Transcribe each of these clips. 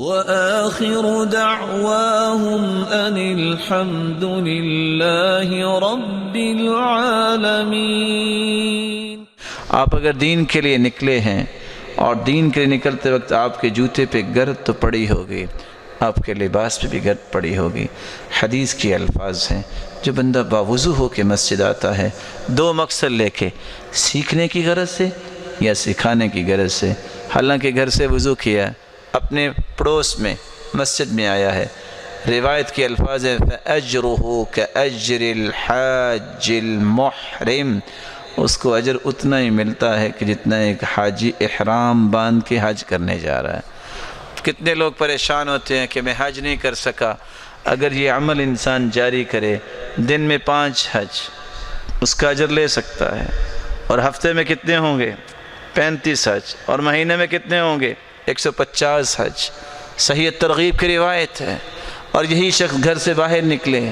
وآخر دعواهم أن الحمد لله رب العالمين۔ آپ اگر دین کے لیے نکلے ہیں اور دین کے لیے نکلتے وقت آپ کے جوتے پہ گرد تو پڑی ہوگی، آپ کے لباس پہ بھی گرد پڑی ہوگی۔ حدیث کی الفاظ ہیں، جو بندہ باوضو ہو کے مسجد آتا ہے دو مقصد لے کے، سیکھنے کی غرض سے یا سکھانے کی غرض سے، حالانکہ گھر سے وضو کیا، اپنے پڑوس میں مسجد میں آیا ہے، روایت کے الفاظ ہیں فَأَجْرُهُ كَأَجْرِ الْحَاجِّ الْمُحْرِمِ، اس کو اجر اتنا ہی ملتا ہے کہ جتنا ایک حاجی احرام باندھ کے حج کرنے جا رہا ہے۔ کتنے لوگ پریشان ہوتے ہیں کہ میں حج نہیں کر سکا۔ اگر یہ عمل انسان جاری کرے، دن میں 5 حج، اس کا اجر لے سکتا ہے، اور ہفتے میں کتنے ہوں گے؟ 35 حج، اور مہینے میں کتنے ہوں گے؟ 150 حج۔ صحیح ترغیب کی روایت ہے۔ اور یہی شخص گھر سے باہر نکلے،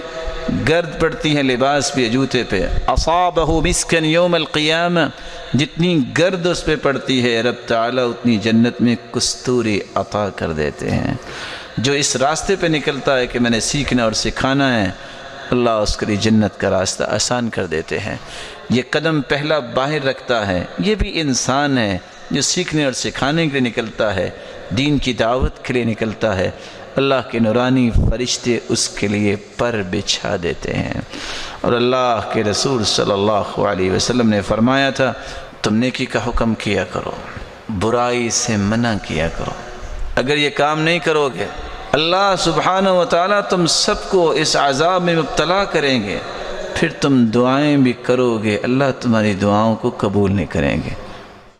گرد پڑتی ہیں لباس پہ، جوتے پہ، اصابہ مسکن یوم القیامہ، جتنی گرد اس پہ پڑتی ہے رب تعالیٰ اتنی جنت میں کستوری عطا کر دیتے ہیں۔ جو اس راستے پہ نکلتا ہے کہ میں نے سیکھنا اور سکھانا ہے، اللہ اس کے لیے جنت کا راستہ آسان کر دیتے ہیں۔ یہ قدم پہلا باہر رکھتا ہے، یہ بھی انسان ہے جو سیکھنے اور سکھانے کے لیے نکلتا ہے، دین کی دعوت کے لیے نکلتا ہے، اللہ کے نورانی فرشتے اس کے لیے پر بچھا دیتے ہیں۔ اور اللہ کے رسول صلی اللہ علیہ وسلم نے فرمایا تھا، تم نیکی کا حکم کیا کرو، برائی سے منع کیا کرو۔ اگر یہ کام نہیں کرو گے، اللہ سبحانہ و تعالیٰ تم سب کو اس عذاب میں مبتلا کریں گے، پھر تم دعائیں بھی کرو گے، اللہ تمہاری دعاؤں کو قبول نہیں کریں گے۔